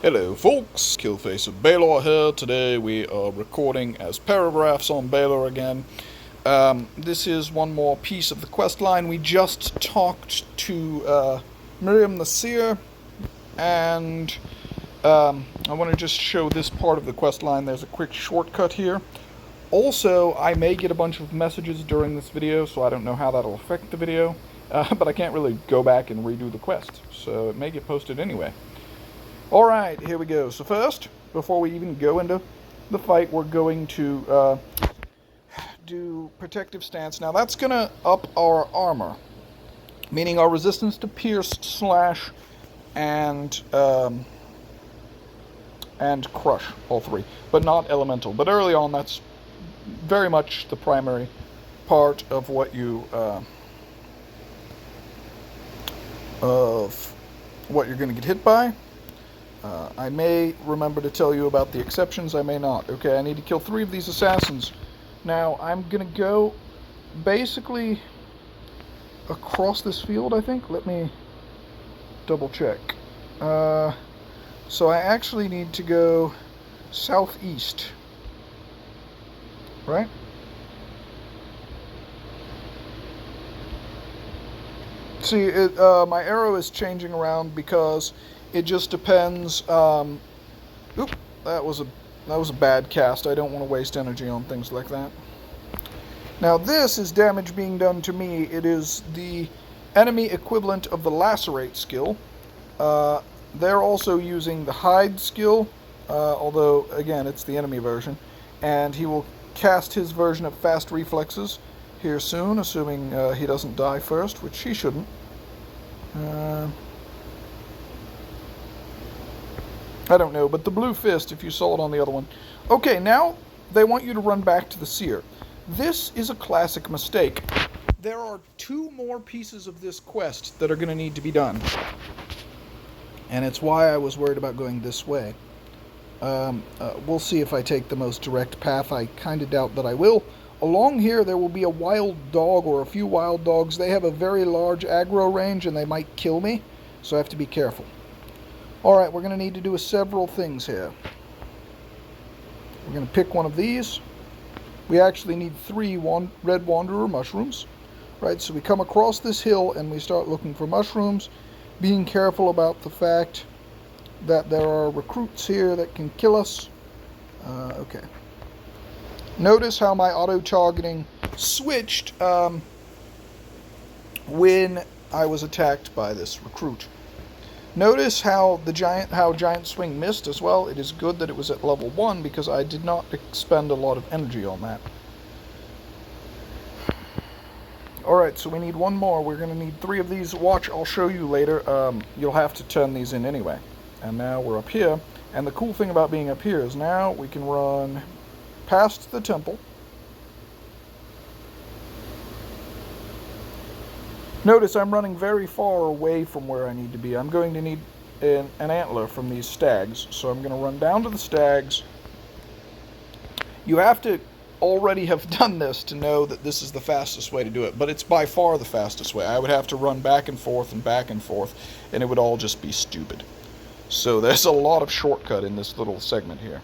Hello folks, Killface of Baylor here. Today we are recording as paragraphs on Baylor again. This is one more piece of the quest line. We just talked to Miriam the Seer, and I want to just show this part of the quest line. There's a quick shortcut here. Also, I may get a bunch of messages during this video, so I don't know how that'll affect the video, but I can't really go back and redo the quest, so it may get posted anyway. Alright, here we go. So first, before we even go into the fight, we're going to do protective stance. Now that's going to up our armor, meaning our resistance to pierce, slash, and crush, all three, but not elemental. But early on, that's very much the primary part of what you you're going to get hit by. I may remember to tell you about the exceptions, I may not. Okay, I need to kill 3 of these assassins. Now, I'm gonna go basically across this field, I think. Let me double check. So I actually need to go southeast. Right? See, my arrow is changing around because it just depends. Oop, that was a bad cast. I don't want to waste energy on things like that. Now this is damage being done to me. It is the enemy equivalent of the lacerate skill. They're also using the hide skill, although again it's the enemy version, and he will cast his version of fast reflexes here soon, assuming he doesn't die first, which he shouldn't. I don't know, but the blue fist, if you saw it on the other one. Okay, now they want you to run back to the seer. This is a classic mistake. There are 2 more pieces of this quest that are going to need to be done. And it's why I was worried about going this way. We'll see if I take the most direct path. I kind of doubt that I will. Along here, there will be a wild dog or a few wild dogs. They have a very large aggro range, and they might kill me, so I have to be careful. Alright, we're going to need to do several things here. We're going to pick one of these. We actually need 3 red wanderer mushrooms. Right, so we come across this hill and we start looking for mushrooms, being careful about the fact that there are recruits here that can kill us. Okay. Notice how my auto-targeting switched when I was attacked by this recruit. Notice how giant swing missed as well. It is good that it was at level 1 because I did not expend a lot of energy on that. Alright, so we need 1 more. We're going to need 3 of these. Watch, I'll show you later. You'll have to turn these in anyway. And now we're up here. And the cool thing about being up here is now we can run past the temple. Notice I'm running very far away from where I need to be. I'm going to need an antler from these stags, so I'm going to run down to the stags. You have to already have done this to know that this is the fastest way to do it, but it's by far the fastest way. I would have to run back and forth, and it would all just be stupid. So there's a lot of shortcut in this little segment here.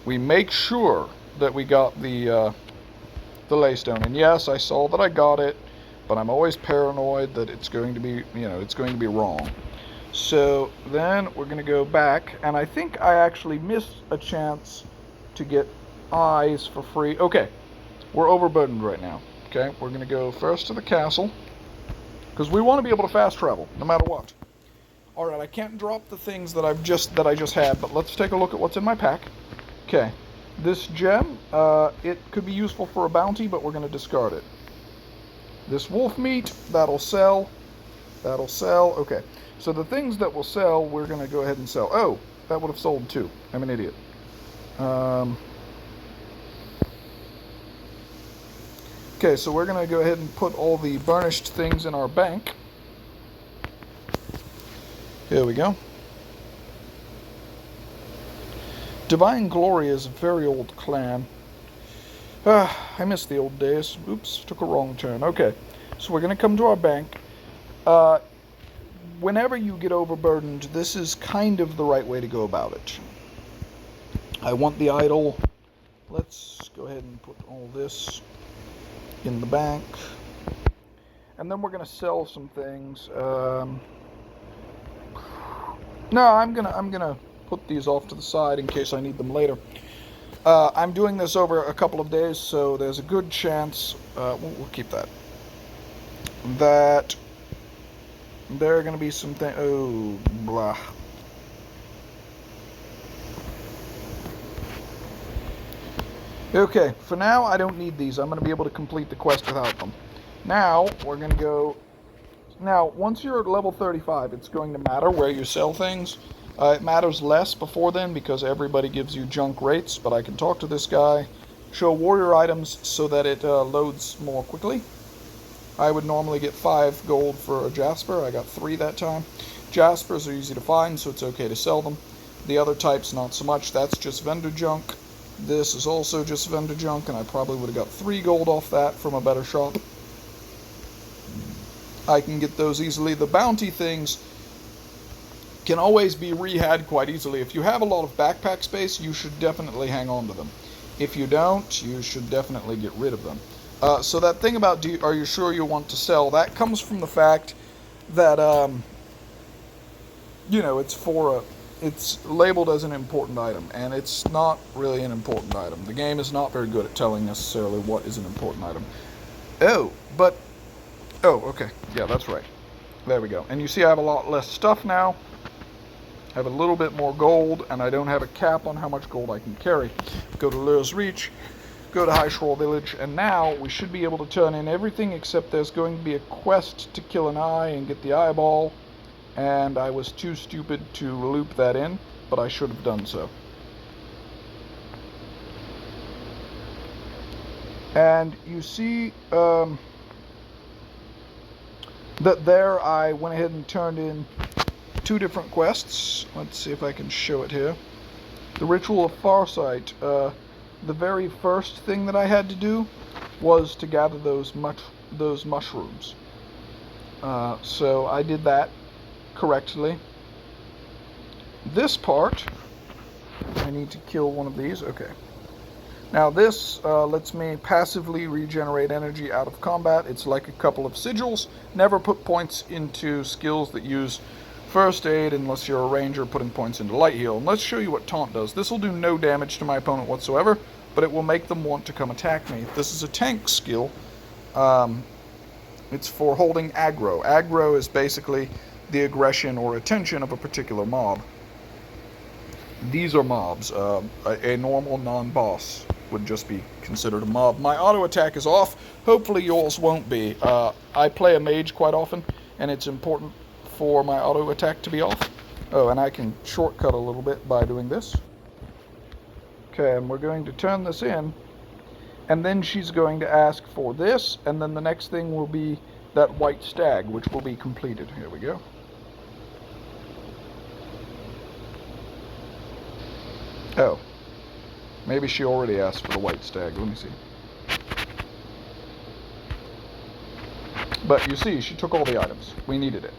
We make sure that we got the laystone, and yes, I saw that I got it, but I'm always paranoid that it's going to be, it's going to be wrong. So then we're going to go back, and I think I actually missed a chance to get eyes for free. Okay, we're overburdened right now. Okay, we're going to go first to the castle, because we want to be able to fast travel, no matter what. Alright, I can't drop the things that I just had, but let's take a look at what's in my pack. Okay, this gem, it could be useful for a bounty, but we're going to discard it. This wolf meat, that'll sell. Okay, so the things that will sell, we're going to go ahead and sell. Oh, that would have sold too. I'm an idiot. Okay, so we're going to go ahead and put all the burnished things in our bank. Here we go. Divine Glory is a very old clan. I miss the old days. Oops, took a wrong turn. Okay, so we're going to come to our bank. whenever you get overburdened, this is kind of the right way to go about it. I want the idol. Let's go ahead and put all this in the bank. And then we're going to sell some things. No, I'm gonna put these off to the side in case I need them later. I'm doing this over a couple of days, so there's a good chance, we'll keep that, that there are going to be some things, oh, blah. Okay, for now I don't need these. I'm going to be able to complete the quest without them. Now, we're going to go, now, once you're at level 35, it's going to matter where you sell things. It matters less before then because everybody gives you junk rates, but I can talk to this guy, show warrior items so that it loads more quickly. I would normally get 5 gold for a jasper. I got 3 that time. Jaspers are easy to find, so it's okay to sell them. The other types, not so much. That's just vendor junk. This is also just vendor junk, and I probably would have got 3 gold off that from a better shop. I can get those easily. The bounty things can always be re-had quite easily. If you have a lot of backpack space, you should definitely hang on to them. If you don't, you should definitely get rid of them. So that thing about are you sure you want to sell, that comes from the fact that, you know, it's labeled as an important item, and it's not really an important item. The game is not very good at telling necessarily what is an important item. Oh, okay, yeah, that's right. There we go. And you see I have a lot less stuff now. I have a little bit more gold, and I don't have a cap on how much gold I can carry. Go to Lur's Reach, go to High Shore Village, and now we should be able to turn in everything except there's going to be a quest to kill an eye and get the eyeball, and I was too stupid to loop that in, but I should have done so. And you see that there I went ahead and turned in 2 different quests. Let's see if I can show it here. The Ritual of Farsight. The very first thing that I had to do was to gather those mushrooms. So I did that correctly. This part, I need to kill one of these. Okay. Now this lets me passively regenerate energy out of combat. It's like a couple of sigils. Never put points into skills that use first aid unless you're a ranger putting points into light heal. And let's show you what taunt does. This will do no damage to my opponent whatsoever, but it will make them want to come attack me. This is a tank skill. It's for holding aggro. Aggro is basically the aggression or attention of a particular mob. These are mobs. A normal non-boss would just be considered a mob. My auto attack is off. Hopefully yours won't be. I play a mage quite often, and it's important for my auto attack to be off. Oh, and I can shortcut a little bit by doing this. Okay, and we're going to turn this in, and then she's going to ask for this, and then the next thing will be that white stag, which will be completed. Here we go. Oh, maybe she already asked for the white stag. Let me see. But you see, she took all the items. We needed it.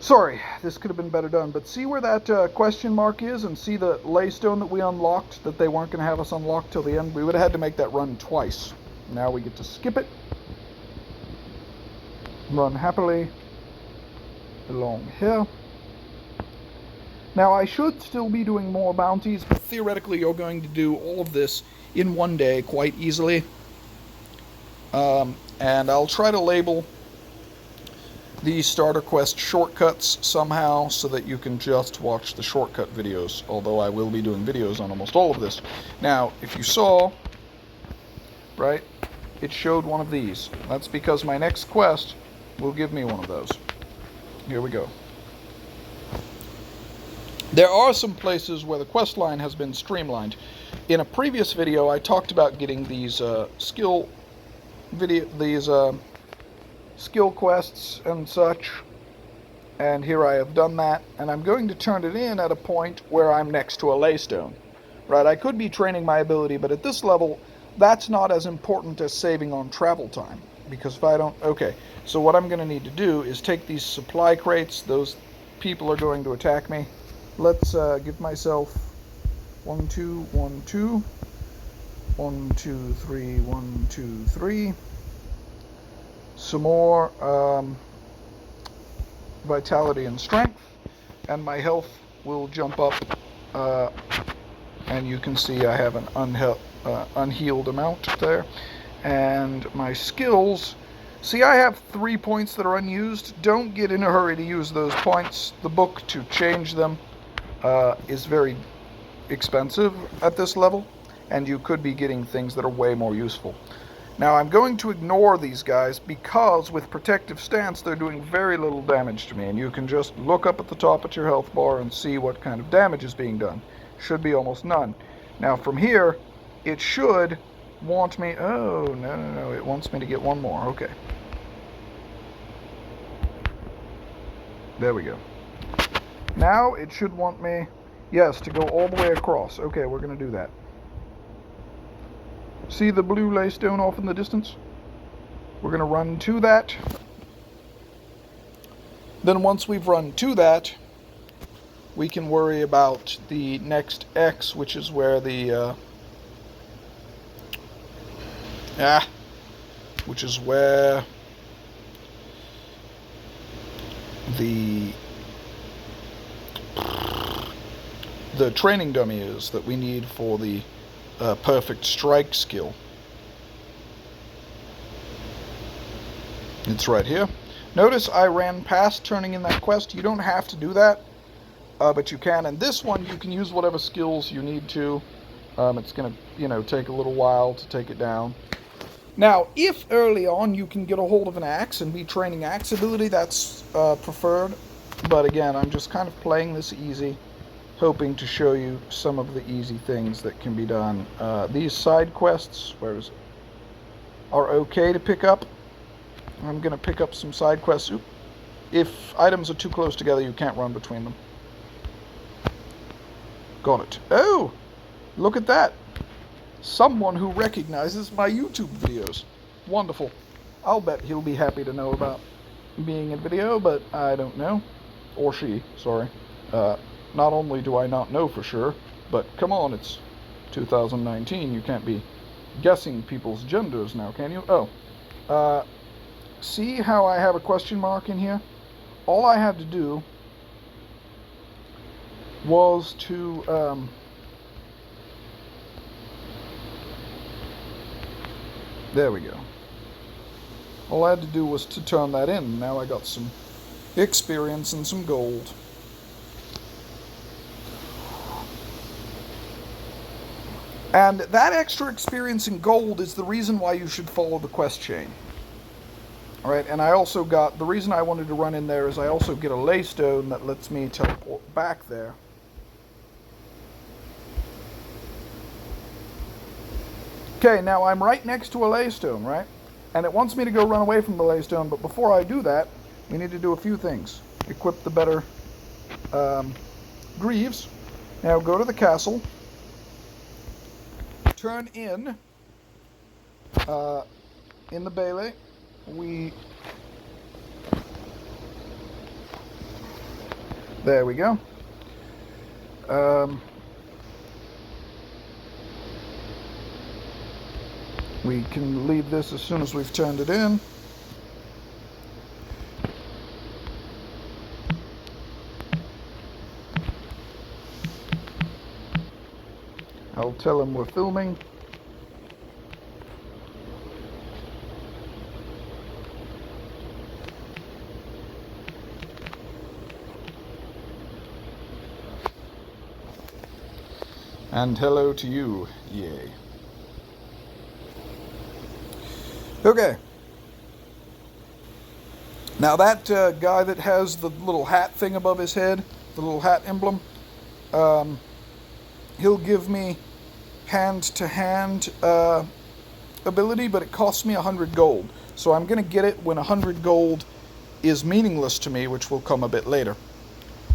Sorry, this could have been better done, but see where that question mark is, and see the laystone that we unlocked, that they weren't going to have us unlock till the end? We would have had to make that run twice. Now we get to skip it. Run happily along here. Now I should still be doing more bounties, but theoretically you're going to do all of this in one day quite easily. And I'll try to label the starter quest shortcuts somehow so that you can just watch the shortcut videos, although I will be doing videos on almost all of this. Now, if you saw, right, it showed one of these. That's because my next quest will give me one of those. Here we go. There are some places where the quest line has been streamlined. In a previous video, I talked about getting these skill quests and such, and here I have done that, and I'm going to turn it in at a point where I'm next to a laystone. Right, I could be training my ability, but at this level, that's not as important as saving on travel time, because if I don't... Okay, so what I'm going to need to do is take these supply crates. Those people are going to attack me. Let's give myself 1, 2, 1, 2. 1, 2, 3, 1, 2, 3. Some more vitality and strength, and my health will jump up, and you can see I have an unhealed amount there. And my skills, see, I have 3 points that are unused. Don't get in a hurry to use those points. The book to change them is very expensive at this level, and you could be getting things that are way more useful. Now I'm going to ignore these guys because with protective stance they're doing very little damage to me, and you can just look up at the top at your health bar and see what kind of damage is being done. Should be almost none. Now from here it should want me... Oh, no, it wants me to get one more. Okay. There we go. Now it should want me, yes, to go all the way across. Okay, we're going to do that. See the blue laystone off in the distance? We're going to run to that. Then once we've run to that, we can worry about the next X, which is where the... which is where the training dummy is that we need for the perfect strike skill. It's right here. Notice I ran past turning in that quest. You don't have to do that, but you can. And this one, you can use whatever skills you need to. It's going to, take a little while to take it down. Now, if early on you can get a hold of an axe and be training axe ability, that's preferred. But again, I'm just kind of playing this easy, hoping to show you some of the easy things that can be done. These side quests, are okay to pick up. I'm going to pick up some side quests. If items are too close together, you can't run between them. Got it. Oh, look at that. Someone who recognizes my YouTube videos. Wonderful. I'll bet he'll be happy to know about being in video, but I don't know. Or she, sorry. Not only do I not know for sure, but come on, it's 2019. You can't be guessing people's genders now, can you? Oh. See how I have a question mark in here? All I had to do was to... There we go. All I had to do was to turn that in. Now I got some experience and some gold. And that extra experience in gold is the reason why you should follow the quest chain. Alright, and I also got... The reason I wanted to run in there is I also get a laystone that lets me teleport back there. Okay, now I'm right next to a laystone, right? And it wants me to go run away from the laystone, but before I do that, we need to do a few things. Equip the better greaves. Now go to the castle. Turn in the bailey. There we go. We can leave this as soon as we've turned it in. I'll tell him we're filming. And hello to you, yay. Okay. Now that guy that has the little hat thing above his head, the little hat emblem, he'll give me hand-to-hand ability, but it costs me 100 gold. So I'm going to get it when 100 gold is meaningless to me, which will come a bit later.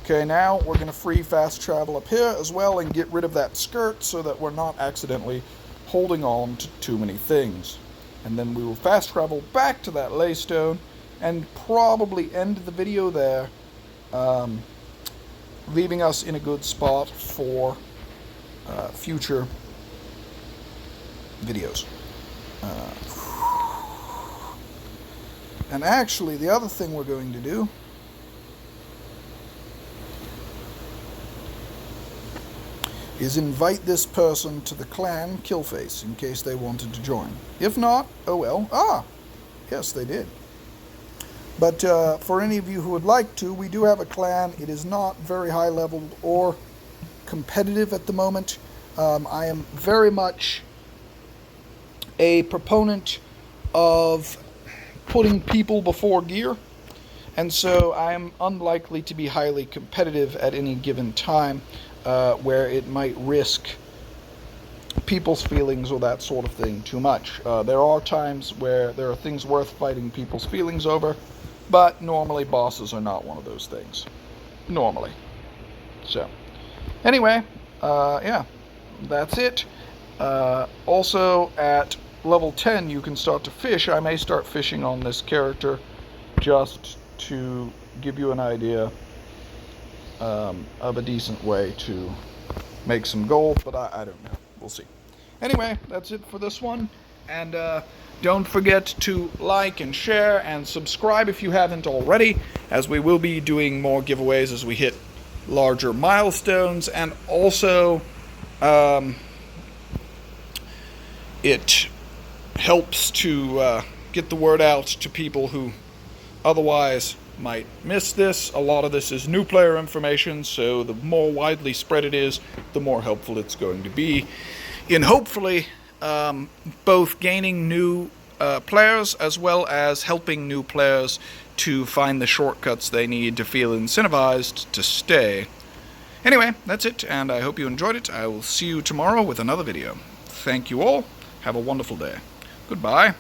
Okay, now we're going to free fast travel up here as well and get rid of that skirt so that we're not accidentally holding on to too many things. And then we will fast travel back to that laystone and probably end the video there, leaving us in a good spot for future videos. And actually, the other thing we're going to do is invite this person to the clan Killface in case they wanted to join. If not, oh well. Ah, yes, they did. But for any of you who would like to, we do have a clan. It is not very high leveled or competitive at the moment. I am very much a proponent of putting people before gear, and so I am unlikely to be highly competitive at any given time, where it might risk people's feelings or that sort of thing too much. There are times where there are things worth fighting people's feelings over, but normally bosses are not one of those things. Normally. So, anyway, yeah, that's it. Also, at level 10, you can start to fish. I may start fishing on this character just to give you an idea of a decent way to make some gold, but I don't know. We'll see. Anyway, that's it for this one. And don't forget to like and share and subscribe if you haven't already, as we will be doing more giveaways as we hit larger milestones. And also, it helps to get the word out to people who otherwise might miss this. A lot of this is new player information, so the more widely spread it is, the more helpful it's going to be in hopefully both gaining new players as well as helping new players to find the shortcuts they need to feel incentivized to stay. Anyway, that's it, and I hope you enjoyed it. I will see you tomorrow with another video. Thank you all. Have a wonderful day. Goodbye.